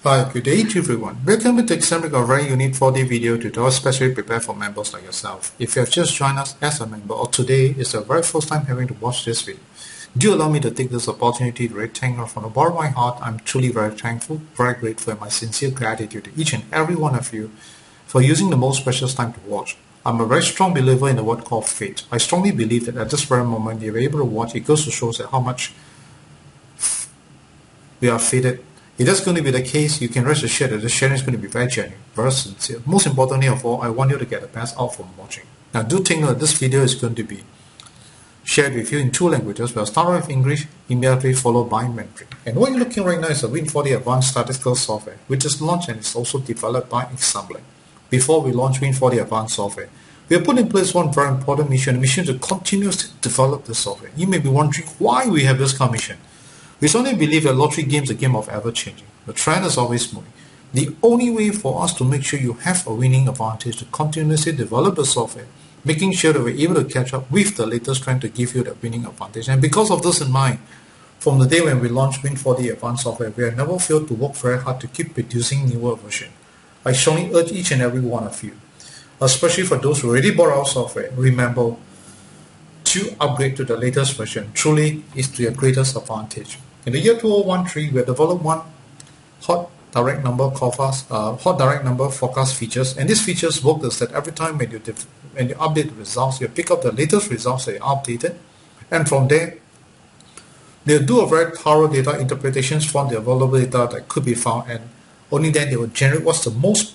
Hi, good day to everyone. Welcome to Example of a very unique 4D video tutorial specially prepared for members like yourself. If you have just joined us as a member or today is the very first time having to watch this video, do allow me to take this opportunity to thank you from the bottom of my heart. I'm truly very thankful, very grateful, and my sincere gratitude to each and every one of you for using the most precious time to watch. I'm a very strong believer in the word called fate. I strongly believe that at this very moment you're able to watch, it goes to show that how much we are fated. If that's going to be the case, you can rest assured that the sharing is going to be very genuine, very sincere. Most importantly of all, I want you to get the best out from watching. Now do take note that this video is going to be shared with you in two languages. We'll start with English, immediately followed by Mandarin. And what you're looking right now is a Win4D Advance Statistical Software, which is launched and is also developed by Example. Before we launch Win4D Advance Software, we have put in place one very important mission, a mission to continuously develop the software. You may be wondering why we have this mission. We strongly believe that lottery game is a game of ever-changing. The trend is always moving. The only way for us to make sure you have a winning advantage to continuously develop the software, making sure that we're able to catch up with the latest trend to give you that winning advantage. And because of this in mind, from the day when we launched Win4D Advance Software, we have never failed to work very hard to keep producing newer versions. I strongly urge each and every one of you, especially for those who already bought our software, remember to upgrade to the latest version. Truly is to your greatest advantage. In the year 2013, we have developed one hot direct number forecast features, and these features work is that every time when you update the results, you pick up the latest results that are updated, and from there, they'll do a very thorough data interpretations from the available data that could be found, and only then they will generate what's the most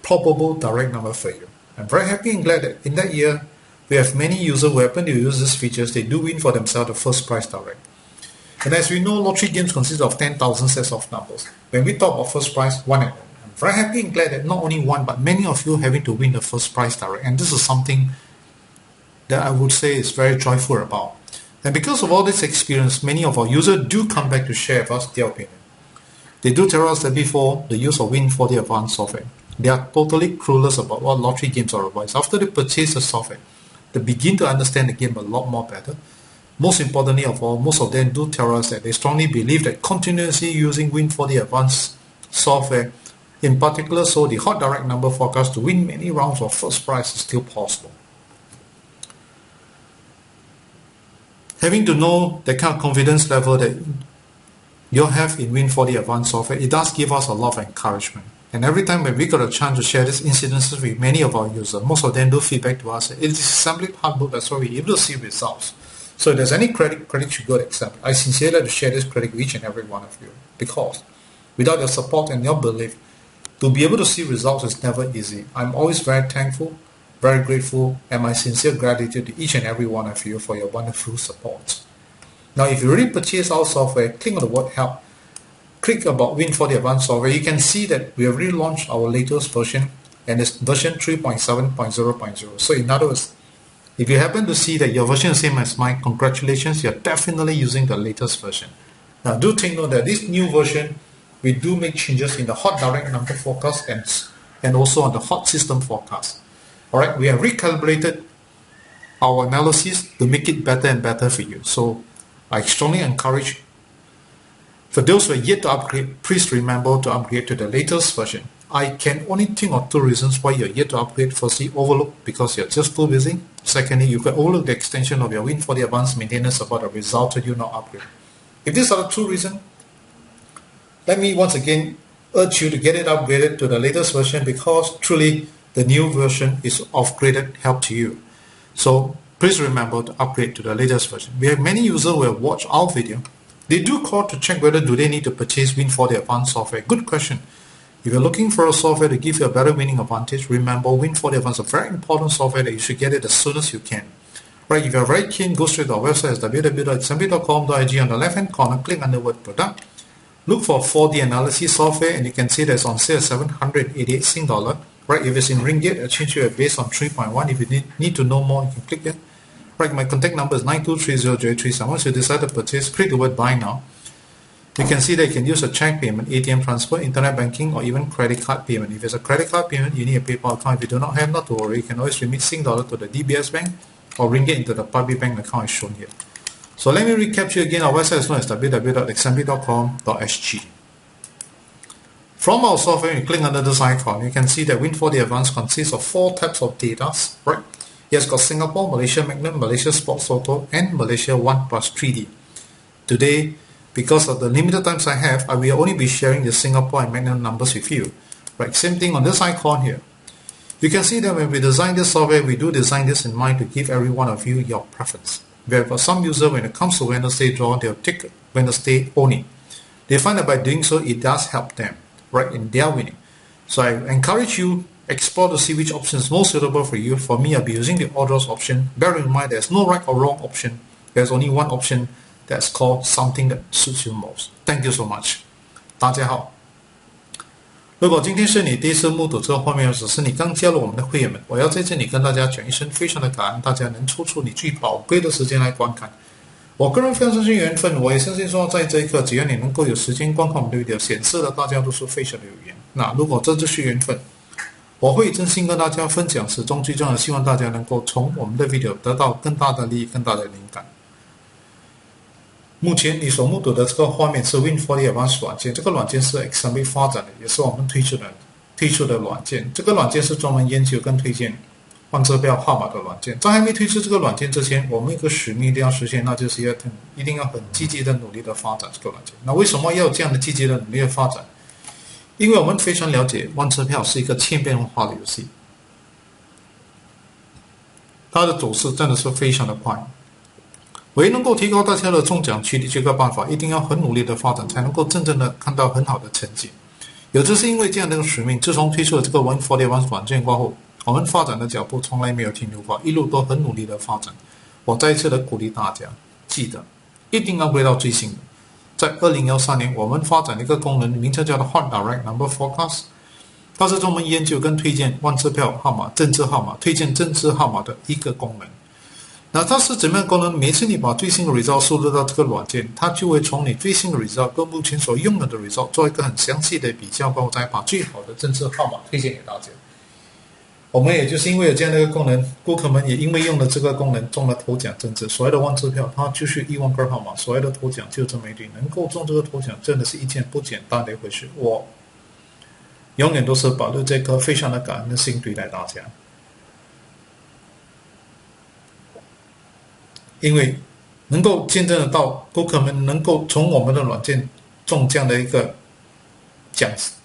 probable direct number for you. I'm very happy and glad that in that year, we have many users who happen to use these features. They do win for themselves the first prize direct. And as we know, lottery games consist of 10,000 sets of numbers. When we talk about first prize, one and one. I'm very happy and glad that not only one, but many of you having to win the first prize direct. And this is something that I would say is very joyful about. And because of all this experience, many of our users do come back to share with us their opinion. They do tell us that before the use of Win4D Advance Software, they are totally clueless about what lottery games are about. After they purchase the software, they begin to understand the game a lot more better. Most importantly of all, most of them do tell us that they strongly believe that continuously using Win4D Advanced Software, in particular so the hot direct number forecast to win many rounds of first prize is still possible. Having to know the kind of confidence level that you have in Win4D Advanced Software, it does give us a lot of encouragement. And every time when we got a chance to share these incidences with many of our users, most of them do feedback to us that it is simply hard work, that's why we're able to see results. So if there's any credit should go to Example. I sincerely like to share this credit with each and every one of you, because without your support and your belief, to be able to see results is never easy. I'm always very thankful, very grateful, and my sincere gratitude to each and every one of you for your wonderful support. Now, if you already purchased our software, click on the word help. Click about Win4D Advanced Software. You can see that we have relaunched our latest version, and it's version 3.7.0.0. So in other words, if you happen to see that your version is the same as mine, congratulations, you're definitely using the latest version. Now do take note that this new version, we do make changes in the hot direct number forecast and also on the hot system forecast. Alright, we have recalibrated our analysis to make it better and better for you. So I strongly encourage, for those who are yet to upgrade, please remember to upgrade to the latest version. I can only think of two reasons why you're yet to upgrade. Firstly, overlook because you're just too busy. Secondly, you can overlook the extension of your Win4D Advanced maintenance about the result that you not upgrade. If these are the two reasons, let me once again urge you to get it upgraded to the latest version, because truly the new version is of great help to you. So please remember to upgrade to the latest version. We have many users who have watched our video. They do call to check whether do they need to purchase Win4D Advanced Software. Good question. If you're looking for a software to give you a better winning advantage, remember Win4D Advance is a very important software that you should get it as soon as you can. Right, if you're very keen, go straight to our website, www.example.com.ig. On the left hand corner, click on the word product. Look for 4D analysis software, and you can see that's on sale at 788 Sing dollar. Right, if it's in ringgit, I'll change you based on 3.1. If you need to know more, you can click it. Right, my contact number is 92300337. Once you decide to purchase, click the word buy now. You can see that you can use a check payment, ATM transfer, internet banking, or even credit card payment. If it's a credit card payment, you need a PayPal account. If you do not have, not to worry, you can always remit Sing dollar to the DBS bank or ringgit into the public bank account as shown here. So let me recap you again. Our website is known as www.example.com.sg. From our software, you click under this icon, you can see that Win4D Advance consists of 4 types of data, right? It has got Singapore, Malaysia Magnum, Malaysia Sports Auto, and Malaysia 1+3D. Today, because of the limited times I have, I will only be sharing the Singapore and Magnum numbers with you. Right, same thing on this icon here. You can see that when we design this software, we do design this in mind to give every one of you your preference. Whereas some user, when it comes to Wednesday draw, they'll take Wednesday only. They find that by doing so, it does help them, right, in their winning. So I encourage you, explore to see which option is most suitable for you. For me, I'll be using the all draws option. Bear in mind, there's no right or wrong option. There's only one option that's called something that suits you most. Thank you so much. 大家好。如果今天是你第一次目睹这个画面，或者是你刚加入我们的会员们，我要在这里跟大家讲一声非常的感恩，大家能抽出你最宝贵的时间来观看。我个人非常相信缘分，我也相信说，在这一刻，只要你能够有时间观看我们的 video， 显示了大家都是非常的有缘。那如果这就是缘分，我会真心跟大家分享，始终最重要的，希望大家能够从我们的 video 得到更大的利益、更大的灵感。目前你所目睹的这个画面是 Win4D Advance 软件，这个软件是 XMB 发展的，也是我们推出的软件。这个软件是专门研究跟推荐换车票号码的软件。在还没推出这个软件之前，我们有一个使命一定要实现，那就是一定要很积极的努力的发展这个软件。那为什么要有这样的积极的努力的发展？因为我们非常了解换车票是一个千变万化的游戏，它的走势真的是非常的快。唯能够提高大家的中奖几率这个办法，一定要很努力的发展，才能够真正的看到很好的成绩。也正是因为这样的一个使命，自从推出了这个 Win4D Advance 软件过后，我们发展的脚步从来没有停留过，一路都很努力的发展。我再一次的鼓励大家，记得一定要回到最新的。在2013年，我们发展了一个功能，名称叫做 Hot Direct Number Forecast， 它是专门研究跟推荐换车票号码、政治号码、推荐政治号码的一个功能。那它是怎么样功能？每次你把最新的 result 输入到这个软件，它就会从你最新的 result 跟目前所用的 result 做一个很详细的比较，然后再把最好的政治号码推荐给大家。我们也就是因为有这样的一个功能，顾客们也因为用了这个功能中了头奖政治。所谓的换车票，它就是1万个号码，所谓的头奖就这么一堆，能够中这个头奖真的是一件不简单的一回事。我永远都是保留这颗非常的感恩的心对待大家。因为能够见证得到顾客们能够从我们的软件中这样的一个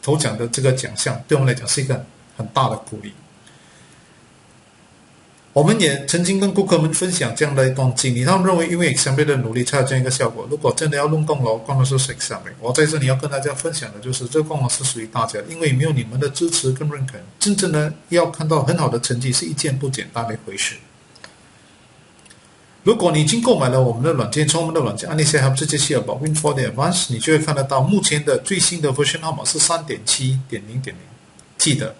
头奖的这个奖项，对我们来讲是一个很大的鼓励。我们也曾经跟顾客们分享这样的一段经历，他们认为因为 XMB 的努力才有这样一个效果。如果真的要论功劳，功劳是 XMB。我在这里要跟大家分享的就是这个功劳是属于大家的，因为没有你们的支持跟认可，真正的要看到很好的成绩是一件不简单的一回事。如果你已经购买了我们的软件，从我们的软件按一下 Help 这些 About Win4D Advance， 你就会看得到目前的最新的 version 号码是 3.7.0.0， 记得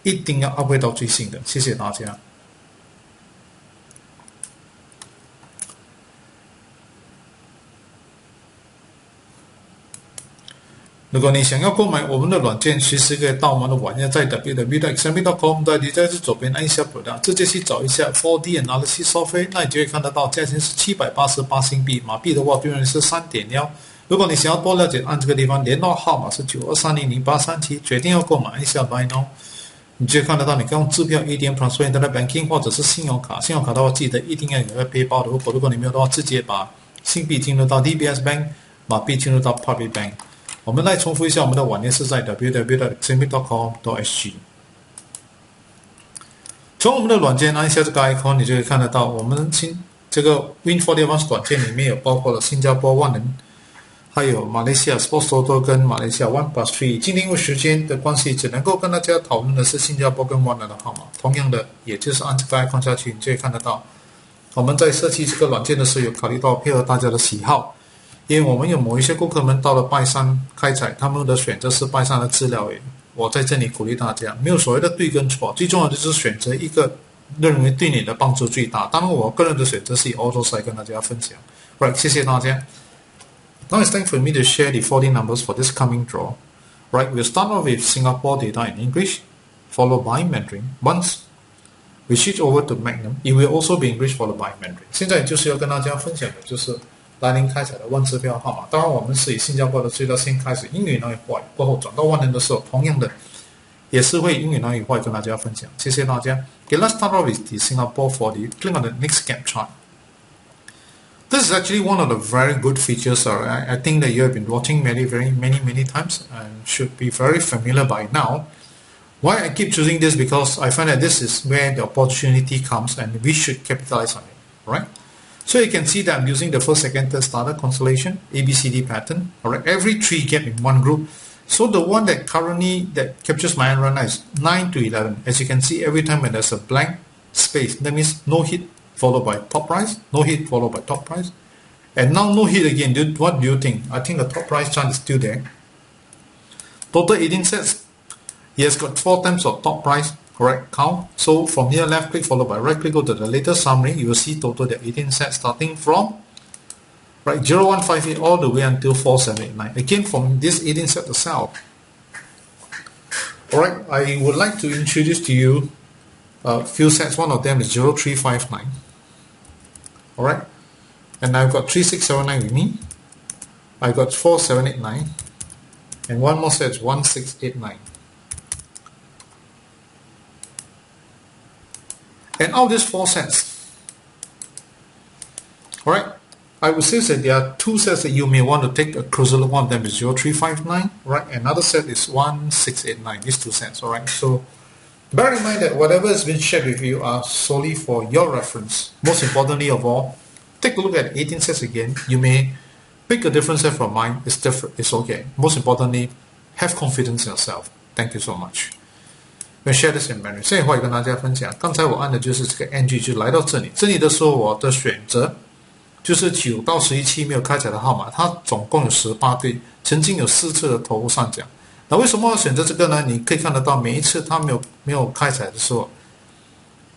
一定要 upgrade 到最新的。谢谢大家。如果你想要购买我们的软件，随时可以到我们的网页，在 www.xmb.com 在在左边按一下 Product， 直接去找一下 4D Analysis Software， 那你就会看得到价钱是788新币，马币的话对应是 3.1。如果你想要多了解，按这个地方联络号码是92300837，决定要购买，按一下 Buy Now， 你就会看得到你可以用支票、ATM Transfer、Internet Banking 或者是信用卡。信用卡的话，记得一定要有一个背包的。如果你没有的话，直接把新币进入到 DBS Bank， 马币进入到 Public Bank。我们来重复一下，我们的网页是在 www.xmb.com.sg。从我们的软件按一下这个 icon， 你就可以看得到，我们这个 Win4D Advance 软件里面有包括了新加坡万能，还有马来西亚 Sports Auto 跟马来西亚 1+3。今天因为时间的关系，只能够跟大家讨论的是新加坡跟万能的号码。同样的，也就是按这个 icon 下去，你就可以看得到，我们在设计这个软件的时候，有考虑到配合大家的喜好。因为我们有某一些顾客们到了拜山开采，他们的选择是拜山的资料。我在这里鼓励大家，没有所谓的对跟错，最重要的就是选择一个认为对你的帮助最大。当然，我个人的选择是以 Auto 来跟大家分享。Right， 谢谢大家。Now it's time for me to share the 40 numbers for this coming draw. Right, we'll start off with Singapore data in English, followed by Mandarin. Once we switch over to Magnum, it will also be English followed by Mandarin. 现在就是要跟大家分享的就是来临开采的万支票号码。当然，我们是以新加坡的资料先开始，英语南语坏过后转到万能的时候，同样的也是会英语南语坏跟大家分享。谢谢大家。Okay, let's start off with the Singapore 4D. Click on the next gap chart. This is actually one of the very good features. I think that you have been watching many times and should be very familiar by now. Why I keep choosing this? Because I find that this is where the opportunity comes and we should capitalize on it, right? So you can see that I'm using the first, second, third starter constellation, ABCD pattern, alright, every 3 gap in one group. So the one that currently that captures my end right now is 9 to 11. As you can see, every time when there's a blank space, that means no hit followed by top price, no hit followed by top price. And now no hit again. What do you think? I think the top price chart is still there. Total 18 sets. He has got 4 times of top price, correct count. So from here, left click followed by right click, go to the latest summary. You will see total the 18 sets starting from right 0158 all the way until 4789. Again, from this 18 set to sell. Alright, I would like to introduce to you a few sets. One of them is 0359. Alright, and I've got 3679 with me. I've got 4789, and one more set is 1689. And out of these 4 sets, alright, I would say that there are 2 sets that you may want to take a closer look. One of them is 0359, right? Another set is 1689, these 2 sets, alright? So bear in mind that whatever has been shared with you are solely for your reference. Most importantly of all, take a look at 18 sets again. You may pick a different set from mine. It's different, it's okay. Most importantly, have confidence in yourself. Thank you so much. We'll share this in memory. 现在会跟大家分享，刚才我按的就是这个 NG， 就来到这里。这里的时候，我的选择就是9到11期没有开采的号码，它总共有18对，曾经有4次的头部上涨。那为什么要选择这个呢？你可以看得到，每一次它没有开采的时候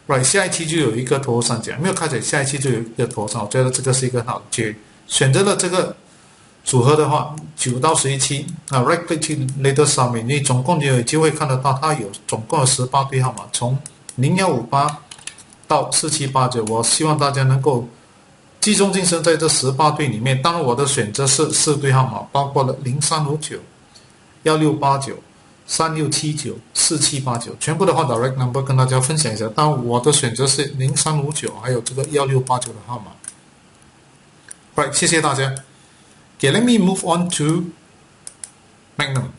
，right 下一期就有一个头部上涨，没有开采下一期就有一个头上。我觉得这个是一个好的结。选择了这个组合的话，9到11期啊 ，right click to latest summary， 你总共就有机会看得到，它有总共有18对号码，从0158到4789。我希望大家能够集中精神在这18对里面。当然，我的选择是4对号码，包括了0359、1689、3679、4789，全部的话 direct number 跟大家分享一下。当然，我的选择是0359，还有这个1689的号码。Right， 谢谢大家。Okay, let me move on to Magnum.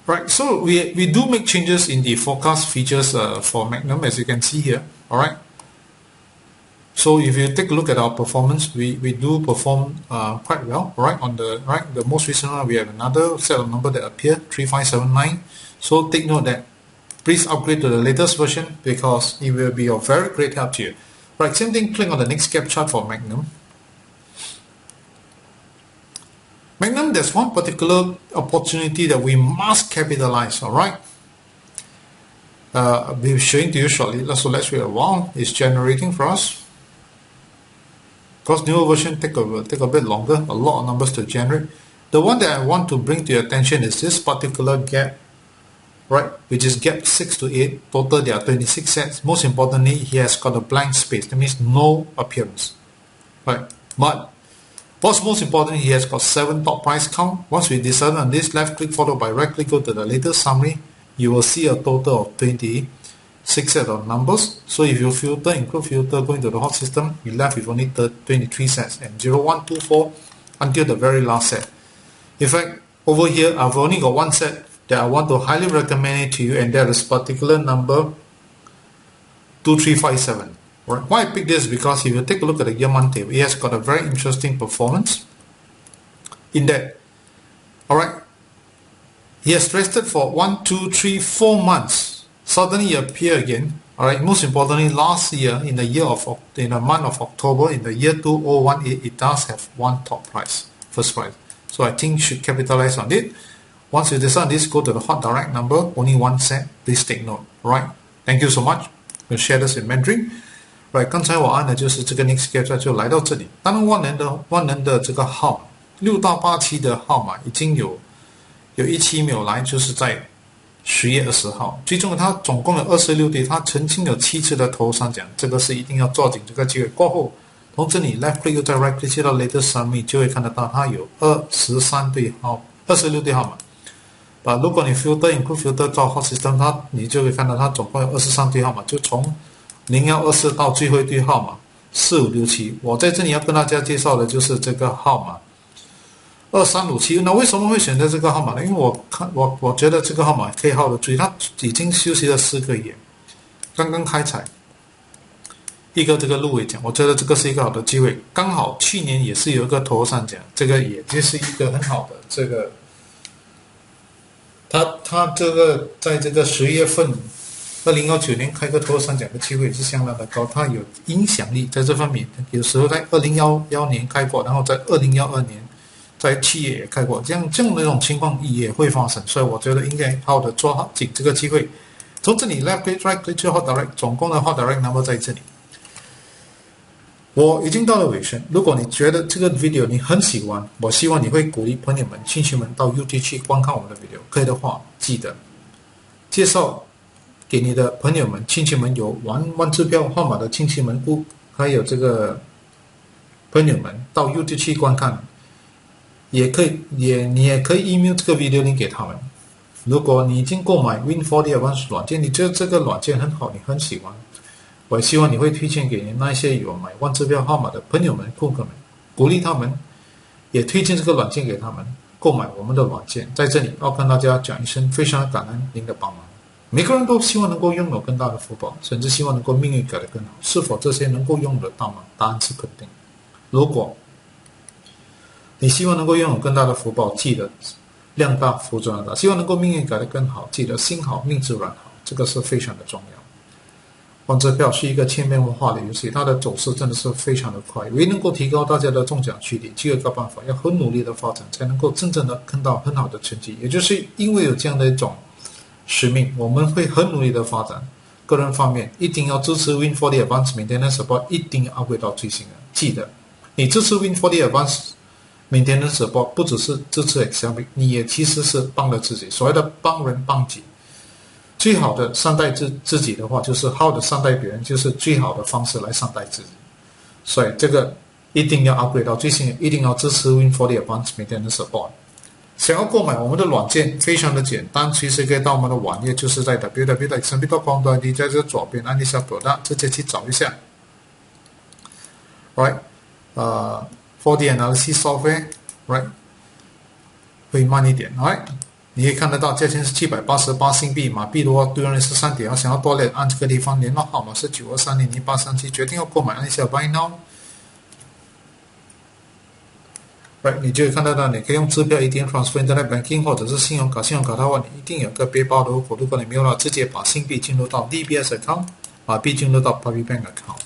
Right, so we do make changes in the forecast features for Magnum, as you can see here. All right. So if you take a look at our performance, we do perform quite well. Right, on the most recent one, we have another set of number that appear 3579. So take note that please upgrade to the latest version because it will be of very great help to you. Right, same thing, click on the next gap chart for Magnum. Magnum, there's one particular opportunity that we must capitalize, alright? I'll be showing to you shortly, so let's wait a while. It's generating for us. Because newer version take a bit longer, a lot of numbers to generate. The one that I want to bring to your attention is this particular gap, right, which is gap 6 to 8. Total there are 26 sets. Most importantly, he has got a blank space. That means no appearance, right? But what's most important, he has got 7 top price count. Once we decide on this, left click followed by right click, go to the latest summary. You will see a total of 26 sets of numbers. So if you filter, include filter, going to the hot system, you left with only 23 sets and 0124 until the very last set. In fact, over here, I've only got one set that I want to highly recommend it to you, and that is particular number 2357. Right. Why I picked this? Because if you take a look at the year-month table, it has got a very interesting performance in that, alright, he has rested for 1, 2, 3, 4 months, suddenly appear again. Alright, most importantly, last year in the month of October, in the year 2018, it does have one top price, first price. So I think you should capitalize on it. Once you decide on this, go to the hot direct number, only one set, please take note. Right, thank you so much. We'll share this in Mandarin. Right， 刚才我按的就是这个 next gap 就来到这里。当然万能的这个号码6到8期的号码已经有1期没有来，就是在10月20号，最重要它总共有26堆，它曾经有7次的头上奖，这个是一定要抓紧这个机会。过后从这里 left click 又再 right click 去到 latest summary， 就会看得到它有26对号码。如果你 filter include filter 到 hot system， 你就会看到它总共有23对号码，就从0124到最后一对号码4567。我在这里要跟大家介绍的就是这个号码2357。那为什么会选择这个号码呢？因为我觉得这个号码可以好的注意，它已经休息了4个月，刚刚开采一个这个入围奖，我觉得这个是一个好的机会。刚好去年也是有一个头上奖，这个也就是一个很好的这个。他这个在这个10月份，2019年开个头上奖的机会是相当的高，它有影响力在这方面。有时候在2011年开过，然后在2012年在7月也开过，这样的一种情况也会发生，所以我觉得应该好的抓紧这个机会。从这里 left click right click 最后 direct， 总共的话 direct number 在这里。我已经到了尾声，如果你觉得这个 video 你很喜欢，我希望你会鼓励朋友们、亲戚们到 YouTube 去观看我们的 video。可以的话，记得介绍给你的朋友们、亲戚们，有玩支票号码的亲戚们，还有这个朋友们到 YouTube 去观看，你也可以 email 这个 video link 给他们。如果你已经购买 Win4D Advance 软件，你觉得这个软件很好，你很喜欢，我也希望你会推荐给你那些有买玩支票号码的朋友们、顾客们，鼓励他们，也推荐这个软件给他们购买我们的软件。在这里要跟大家讲一声，非常感恩您的帮忙。每个人都希望能够拥有更大的福报，甚至希望能够命运改得更好。是否这些能够用得到吗？答案是肯定。如果你希望能够拥有更大的福报，记得量大福转大。希望能够命运改得更好，记得心好命自然好，这个是非常的重要。玩支票是一个千变万化的游戏，它的走势真的是非常的快。为能够提高大家的中奖几率，只有一个办法，要很努力的发展，才能够真正的看到很好的成绩。也就是因为有这样的一种使命，我们会很努力的发展。个人方面一定要支持 Win4D Advance Maintenance Support， 一定要 upgrade 到最新的。记得，你支持 Win4D Advance Maintenance Support 不只是支持 Excel， 你也其实是帮了自己。所谓的帮人帮己，最好的善待自己的话，就是好的善待别人，就是最好的方式来善待自己。所以这个一定要 upgrade 到最新的，一定要支持 Win4D Advance Maintenance Support。想要购买我们的软件非常的简单，随时可以到我们的网页，就是在 www.xmb.com.id， 在这左边按一下 Product， 直接去找一下。Right， 4D Analysis Software， right， 会慢一点 ，right。你可以看得到，价钱是788新币，马币的话兑换率是3点2。想要多联按这个地方，联络号码是92300837，决定要购买，按一下 Buy Now。Right， 你就会看得到，你可以用支票、ATM Transfer、Internet Banking 或者是信用卡。信用卡的话，你一定有个背包的户口，如果你没有了，直接把新币进入到 DBS account， 马币进入到 Public Bank account。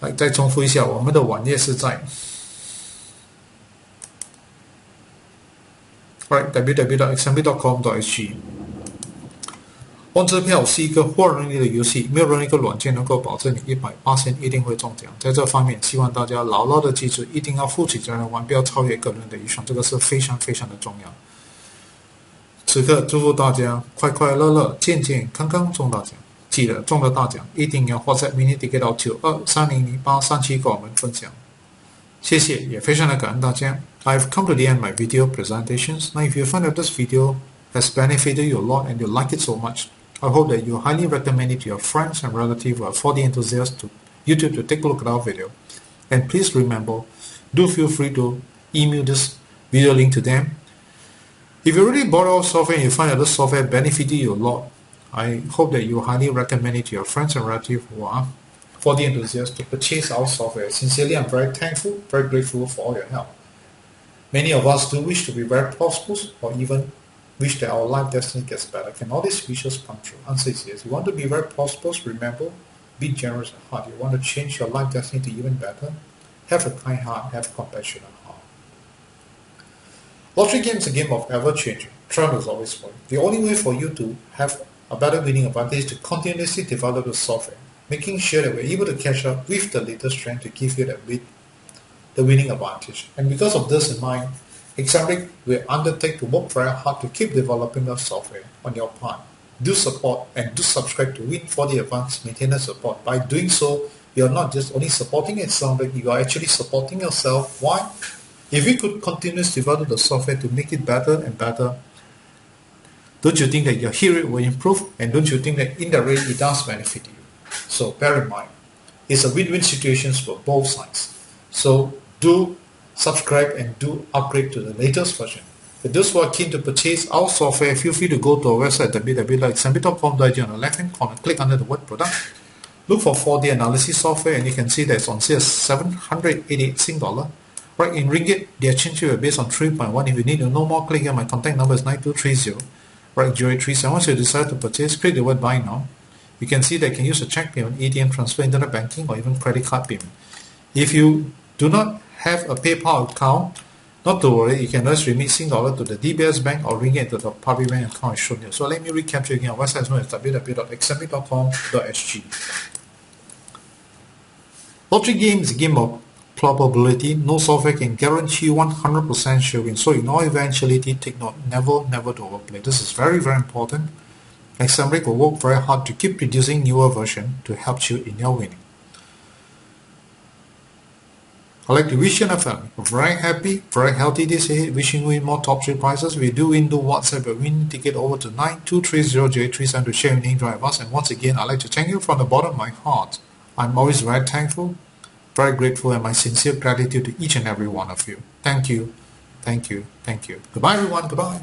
来，再重复一下，我们的网页是在www.xmb.com.sg。 玩支票是一个活人力的游戏，没有任何一个软件能够保证你100%一定会中奖。在这方面，希望大家牢牢的记住，一定要负起责任，玩不要超越个人的预算，这个是非常非常的重要。此刻祝福大家快快乐乐、健健康康中大奖。记得中了大奖，一定要WhatsApp mini ticket 到92300837跟我们分享。谢谢，也非常的感恩大家。I've come to the end of my video presentations. Now, if you find that this video has benefited you a lot and you like it so much, I hope that you highly recommend it to your friends and relatives who are 4D enthusiasts to YouTube to take a look at our video. And please remember, do feel free to email this video link to them. If you already bought our software and you find that this software benefited you a lot, I hope that you highly recommend it to your friends and relatives who are 4D enthusiasts to purchase our software. Sincerely, I'm very thankful, very grateful for all your help. Many of us do wish to be very prosperous or even wish that our life destiny gets better. Can all these wishes come true? Answer is yes. You want to be very prosperous? Remember, be generous at heart. You want to change your life destiny to even better? Have a kind heart, have a compassionate heart. Lottery game is a game of ever-changing. Trend is always moving. The only way for you to have a better winning advantage is to continuously develop the software, making sure that we're able to catch up with the latest trend to give you the winning advantage. And because of this in mind, Example, we undertake to work very hard to keep developing the software on your part. Do support and do subscribe to Win4D Advance Maintenance Support. By doing so, you're not just only supporting Example, you are actually supporting yourself. Why? If we could continuously develop the software to make it better and better, don't you think that your hit rate will improve? And don't you think that in the rate it does benefit you? So bear in mind, it's a win-win situation for both sides. So do subscribe and do upgrade to the latest version. For those who are keen to purchase our software, feel free to go to our website www.example.com.ig. On the left hand corner, click under the word product. Look for 4D analysis software, and you can see that it's on sale 788 Sing dollar. Right, in ringgit, they are changing it based on 3.1. If you need to know more, click here. My contact number is 9230. Right, 037. Once you decide to purchase, click the word buy now. You can see that you can use a check payment, ATM transfer, internet banking, or even credit card payment. If you do not have a PayPal account, not to worry, you can just remit Sing dollar to the DBS bank or ring it to the public bank account I showed you. So let me recap again. Our website is known as www.example.com.sg. Lottery game is a game of probability. No software can guarantee 100% sure win. So in all eventuality, take note, never to overplay. This is very, very important. Example will work very hard to keep producing newer version to help you in your winning. I'd like to wish you and a family a very happy, very healthy days ahead, wishing you win more top 3 prizes. We do win, WhatsApp a win ticket over to 92300837 to share your name, drive us. And once again, I'd like to thank you from the bottom of my heart. I'm always very thankful, very grateful, and my sincere gratitude to each and every one of you. Thank you, thank you, thank you. Goodbye everyone, goodbye.